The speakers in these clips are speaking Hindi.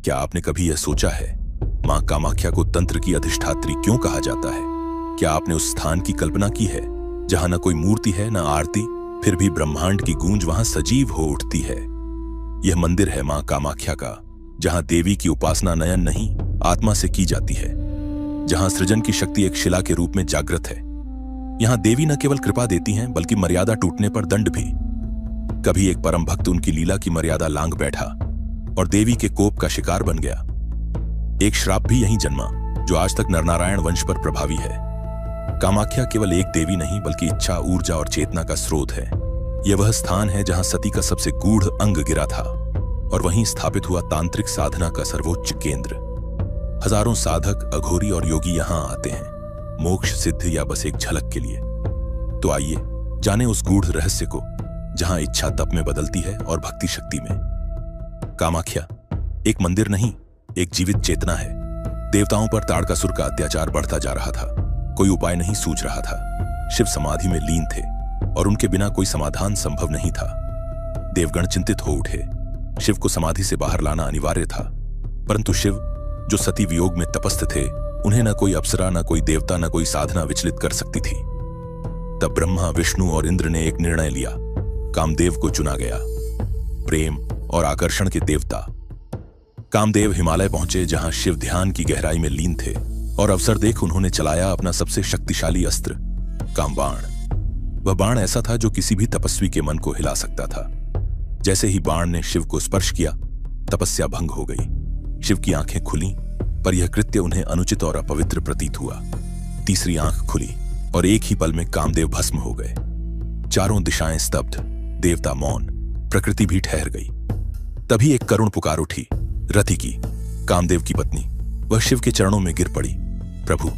क्या आपने कभी यह सोचा है, मां कामाख्या को तंत्र की अधिष्ठात्री क्यों कहा जाता है? क्या आपने उस स्थान की कल्पना की है जहां न कोई मूर्ति है, न आरती, फिर भी ब्रह्मांड की गूंज वहां सजीव हो उठती है? यह मंदिर है मां कामाख्या का, जहां देवी की उपासना नयन नहीं, आत्मा से की जाती है, जहां सृजन की शक्ति एक शिला के रूप में जागृत है। यहां देवी न केवल कृपा देती हैं, बल्कि मर्यादा टूटने पर दंड भी। कभी एक परम भक्त उनकी लीला की मर्यादा लांघ बैठा और देवी के कोप का शिकार बन गया। एक श्राप भी यहीं जन्मा, जो आज तक नरनारायण वंश पर प्रभावी है। कामाख्या केवल एक देवी नहीं, बल्कि इच्छा, ऊर्जा और चेतना का स्रोत है। यह वह स्थान है जहां सती का सबसे गूढ़ अंग गिरा था और वहीं स्थापित हुआ तांत्रिक साधना का सर्वोच्च केंद्र। हजारों साधक, अघोरी और योगी यहां आते हैं, मोक्ष, सिद्ध या बस एक झलक के लिए। तो आइए जाने उस गूढ़ रहस्य को, जहां इच्छा तप में बदलती है और भक्ति शक्ति में। कामाख्या एक मंदिर नहीं, एक जीवित चेतना है। देवताओं पर ताड़कासुर का अत्याचार बढ़ता जा रहा था, कोई उपाय नहीं सूझ रहा था। शिव समाधि में लीन थे और उनके बिना कोई समाधान संभव नहीं था। देवगण चिंतित हो उठे। शिव को समाधि से बाहर लाना अनिवार्य था, परंतु शिव, जो सती वियोग में तपस्थ थे, उन्हें न कोई अप्सरा, न कोई देवता, न कोई साधना विचलित कर सकती थी। तब ब्रह्मा, विष्णु और इंद्र ने एक निर्णय लिया। कामदेव को चुना गया, प्रेम और आकर्षण के देवता। कामदेव हिमालय पहुंचे, जहां शिव ध्यान की गहराई में लीन थे, और अवसर देख उन्होंने चलाया अपना सबसे शक्तिशाली अस्त्र, कामबाण। वह बाण ऐसा था जो किसी भी तपस्वी के मन को हिला सकता था। जैसे ही बाण ने शिव को स्पर्श किया, तपस्या भंग हो गई। शिव की आंखें खुली, पर यह कृत्य उन्हें अनुचित और अपवित्र प्रतीत हुआ। तीसरी आंख खुली और एक ही पल में कामदेव भस्म हो गए। चारों दिशाएं स्तब्ध, देवता मौन, प्रकृति भी ठहर गई। तभी एक करुण पुकार उठी, रति की, कामदेव की पत्नी। वह शिव के चरणों में गिर पड़ी। प्रभु,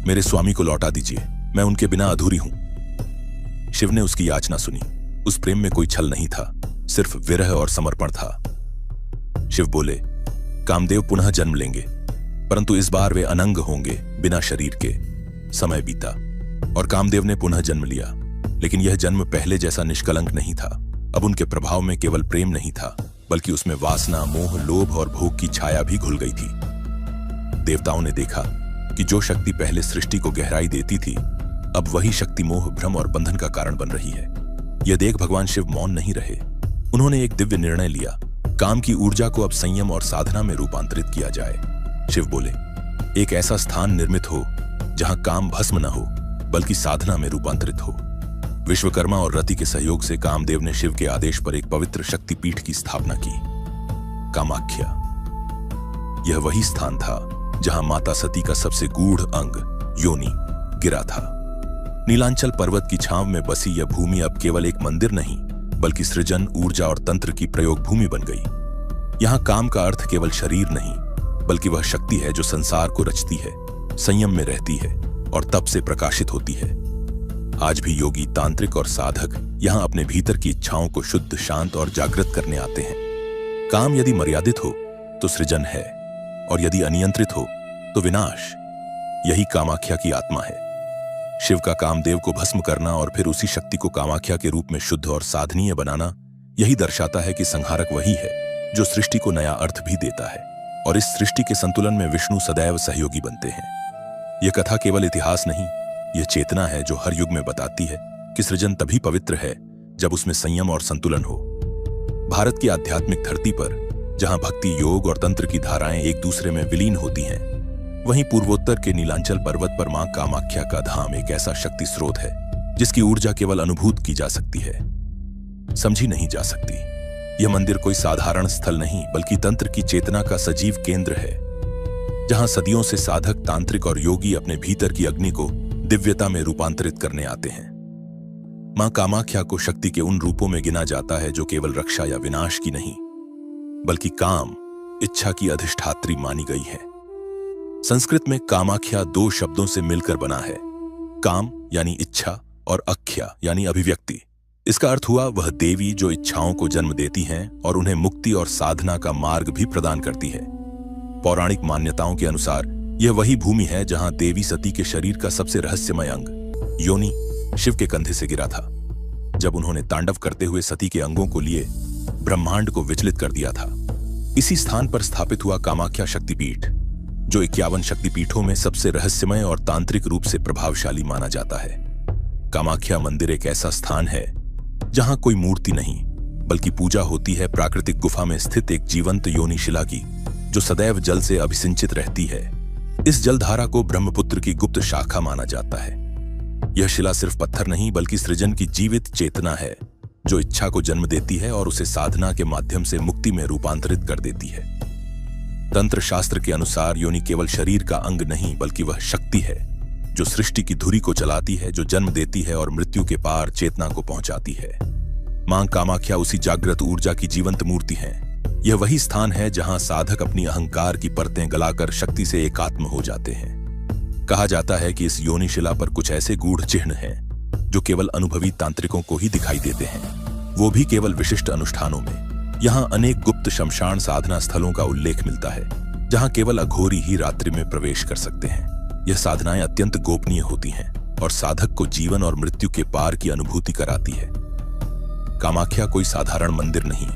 मेरे स्वामी को लौटा दीजिए, मैं उनके बिना अधूरी हूं। शिव ने उसकी याचना सुनी। उस प्रेम में कोई छल नहीं था, सिर्फ विरह और समर्पण था। शिव बोले, कामदेव पुनः जन्म लेंगे, परंतु इस बार वे अनंग होंगे, बिना शरीर के। समय बीता और कामदेव ने पुनः जन्म लिया, लेकिन यह जन्म पहले जैसा निष्कलंक नहीं था। अब उनके प्रभाव में केवल प्रेम नहीं था, बल्कि उसमें वासना, मोह, लोभ और भोग की छाया भी घुल गई थी। देवताओं ने देखा कि जो शक्ति पहले सृष्टि को गहराई देती थी, अब वही शक्ति मोह, भ्रम और बंधन का कारण बन रही है। यह देख भगवान शिव मौन नहीं रहे। उन्होंने एक दिव्य निर्णय लिया, काम की ऊर्जा को अब संयम और साधना में रूपांतरित किया जाए। शिव बोले, एक ऐसा स्थान निर्मित हो जहां काम भस्म न हो, बल्कि साधना में रूपांतरित हो। विश्वकर्मा और रति के सहयोग से कामदेव ने शिव के आदेश पर एक पवित्र शक्तिपीठ की स्थापना की, कामाख्या। यह वही स्थान था जहां माता सती का सबसे गूढ़ अंग, योनि, गिरा था। नीलांचल पर्वत की छांव में बसी यह भूमि अब केवल एक मंदिर नहीं, बल्कि सृजन, ऊर्जा और तंत्र की प्रयोग भूमि बन गई। यहां काम का अर्थ केवल शरीर नहीं, बल्कि वह शक्ति है जो संसार को रचती है, संयम में रहती है और तप से प्रकाशित होती है। आज भी योगी, तांत्रिक और साधक यहां अपने भीतर की इच्छाओं को शुद्ध, शांत और जागृत करने आते हैं। काम यदि मर्यादित हो तो सृजन है, और यदि अनियंत्रित हो तो विनाश। यही कामाख्या की आत्मा है। शिव का कामदेव को भस्म करना और फिर उसी शक्ति को कामाख्या के रूप में शुद्ध और साधनीय बनाना, यही दर्शाता है कि संहारक वही है जो सृष्टि को नया अर्थ भी देता है, और इस सृष्टि के संतुलन में विष्णु सदैव सहयोगी बनते हैं। यह कथा केवल इतिहास नहीं, यह चेतना है जो हर युग में बताती है कि सृजन तभी पवित्र है जब उसमें संयम और संतुलन हो। भारत की आध्यात्मिक धरती पर, जहां भक्ति, योग और तंत्र की धाराएं एक दूसरे में विलीन होती हैं, वहीं पूर्वोत्तर के नीलांचल पर्वत पर मां कामाख्या का धाम एक ऐसा शक्ति स्रोत है जिसकी ऊर्जा केवल अनुभूत की जा सकती है, समझी नहीं जा सकती। यह मंदिर कोई साधारण स्थल नहीं, बल्कि तंत्र की चेतना का सजीव केंद्र है, जहां सदियों से साधक, तांत्रिक और योगी अपने भीतर की अग्नि को दिव्यता में रूपांतरित करने आते हैं। मां कामाख्या को शक्ति के उन रूपों में गिना जाता है जो केवल रक्षा या विनाश की नहीं, बल्कि काम, इच्छा की अधिष्ठात्री मानी गई है। संस्कृत में कामाख्या दो शब्दों से मिलकर बना है, काम यानी इच्छा और अख्या यानी अभिव्यक्ति। इसका अर्थ हुआ वह देवी जो इच्छाओं को जन्म देती हैं और उन्हें मुक्ति और साधना का मार्ग भी प्रदान करती है। पौराणिक मान्यताओं के अनुसार यह वही भूमि है जहां देवी सती के शरीर का सबसे रहस्यमय अंग, योनि, शिव के कंधे से गिरा था। जब उन्होंने तांडव करते हुए सती के अंगों को लिए ब्रह्मांड को विचलित कर दिया था। इसी स्थान पर स्थापित हुआ कामाख्या शक्तिपीठ, जो 51 शक्तिपीठों में सबसे रहस्यमय और तांत्रिक रूप से प्रभावशाली माना जाता है। कामाख्या मंदिर एक ऐसा स्थान है जहां कोई मूर्ति नहीं, बल्कि पूजा होती है प्राकृतिक गुफा में स्थित एक जीवंत योनि शिला की, जो सदैव जल से अभिसिंचित रहती है। इस जलधारा को ब्रह्मपुत्र की गुप्त शाखा माना जाता है। यह शिला सिर्फ पत्थर नहीं, बल्कि सृजन की जीवित चेतना है, जो इच्छा को जन्म देती है और उसे साधना के माध्यम से मुक्ति में रूपांतरित कर देती है। तंत्र शास्त्र के अनुसार योनि केवल शरीर का अंग नहीं, बल्कि वह शक्ति है जो सृष्टि की धुरी को चलाती है, जो जन्म देती है और मृत्यु के पार चेतना को पहुंचाती है। मां कामाख्या उसी जागृत ऊर्जा की जीवंत मूर्ति है। यह वही स्थान है जहां साधक अपनी अहंकार की परतें गलाकर शक्ति से एकात्म हो जाते हैं। कहा जाता है कि इस योनि शिला पर कुछ ऐसे गूढ़ चिन्ह हैं जो केवल अनुभवी तांत्रिकों को ही दिखाई देते हैं, वो भी केवल विशिष्ट अनुष्ठानों में। यहाँ अनेक गुप्त शमशान साधना स्थलों का उल्लेख मिलता है, जहाँ केवल अघोरी ही रात्रि में प्रवेश कर सकते हैं। यह साधनाएं अत्यंत गोपनीय होती हैं और साधक को जीवन और मृत्यु के पार की अनुभूति कराती है। कामाख्या कोई साधारण मंदिर नहीं,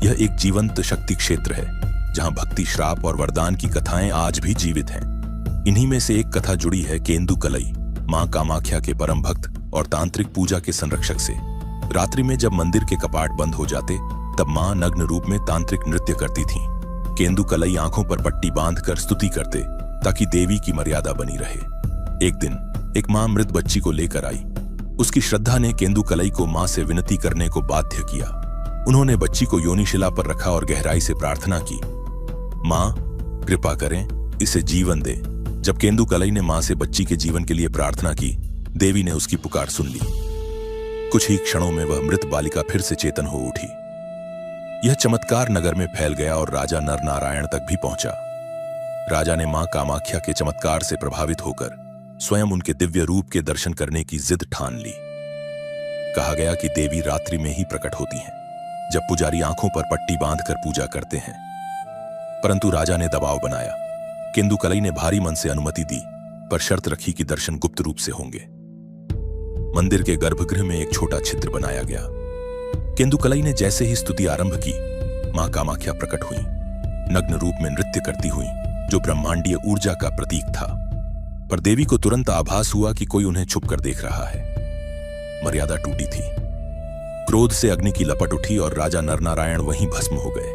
यह एक जीवंत शक्ति क्षेत्र है जहां भक्ति, श्राप और वरदान की कथाएं आज भी जीवित हैं। इन्हीं में से एक कथा जुड़ी है केंदुकलई, मां कामाख्या के परम भक्त और तांत्रिक पूजा के संरक्षक से। रात्रि में जब मंदिर के कपाट बंद हो जाते, तब मां नग्न रूप में तांत्रिक नृत्य करती थीं। केंदुकलई आंखों पर पट्टी बांधकर स्तुति करते ताकि देवी की मर्यादा बनी रहे। एक दिन एक मां मृत बच्ची को लेकर आई। उसकी श्रद्धा ने केंदुकलई को मां से विनती करने को बाध्य किया। उन्होंने बच्ची को योनिशिला पर रखा और गहराई से प्रार्थना की, मां कृपा करें, इसे जीवन दे। जब केंदुकलई ने मां से बच्ची के जीवन के लिए प्रार्थना की, देवी ने उसकी पुकार सुन ली। कुछ ही क्षणों में वह मृत बालिका फिर से चेतन हो उठी। यह चमत्कार नगर में फैल गया और राजा नरनारायण तक भी पहुंचा। राजा ने मां कामाख्या के चमत्कार से प्रभावित होकर स्वयं उनके दिव्य रूप के दर्शन करने की जिद ठान ली। कहा गया कि देवी रात्रि में ही प्रकट होती हैं, जब पुजारी आंखों पर पट्टी बांधकर पूजा करते हैं। परंतु राजा ने दबाव बनाया। केंदुकलई ने भारी मन से अनुमति दी, पर शर्त रखी कि दर्शन गुप्त रूप से होंगे। मंदिर के गर्भगृह में एक छोटा छिद्र बनाया गया। केंदुकलई ने जैसे ही स्तुति आरंभ की, मां कामाख्या प्रकट हुई, नग्न रूप में नृत्य करती हुई, जो ब्रह्मांडीय ऊर्जा का प्रतीक था। पर देवी को तुरंत आभास हुआ कि कोई उन्हें छुप कर देख रहा है। मर्यादा टूटी थी। क्रोध से अग्नि की लपट उठी और राजा नरनारायण वहीं भस्म हो गए।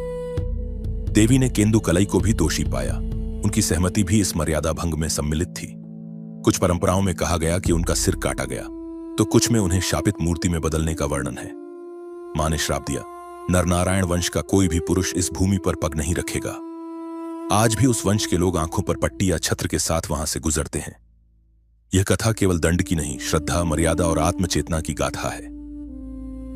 देवी ने केंदुकलई को भी दोषी पाया। उनकी सहमति भी इस मर्यादा भंग में सम्मिलित थी। कुछ परंपराओं में कहा गया कि उनका सिर काटा गया, तो कुछ में उन्हें शापित मूर्ति में बदलने का वर्णन है। मां ने श्राप दिया, नरनारायण वंश का कोई भी पुरुष इस भूमि पर पग नहीं रखेगा। आज भी उस वंश के लोग आंखों पर पट्टी या छत्र के साथ वहां से गुजरते हैं। यह कथा केवल दंड की नहीं, श्रद्धा, मर्यादा और आत्मचेतना की गाथा है।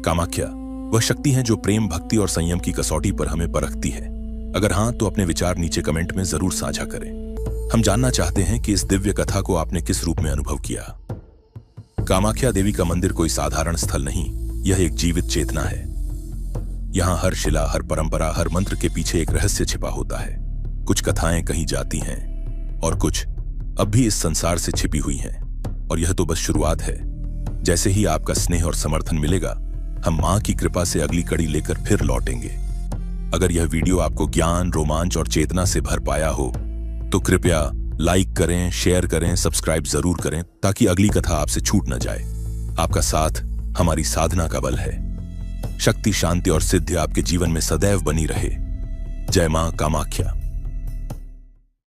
कामाख्या वह शक्ति है जो प्रेम, भक्ति और संयम की कसौटी पर हमें परखती है। अगर हां, तो अपने विचार नीचे कमेंट में जरूर साझा करें। हम जानना चाहते हैं कि इस दिव्य कथा को आपने किस रूप में अनुभव किया। कामाख्या देवी का मंदिर कोई साधारण स्थल नहीं, यह एक जीवित चेतना है। यहां हर शिला, हर परंपरा, हर मंत्र के पीछे एक रहस्य छिपा होता है। कुछ कथाएं कही जाती हैं और कुछ अब भी इस संसार से छिपी हुई हैं। और यह तो बस शुरुआत है। जैसे ही आपका स्नेह और समर्थन मिलेगा, हम मां की कृपा से अगली कड़ी लेकर फिर लौटेंगे। अगर यह वीडियो आपको ज्ञान, रोमांच और चेतना से भर पाया हो, तो कृपया लाइक करें, शेयर करें, सब्सक्राइब जरूर करें, ताकि अगली कथा आपसे छूट न जाए। आपका साथ हमारी साधना का बल है। शक्ति, शांति और सिद्धि आपके जीवन में सदैव बनी रहे। जय मां कामाख्या।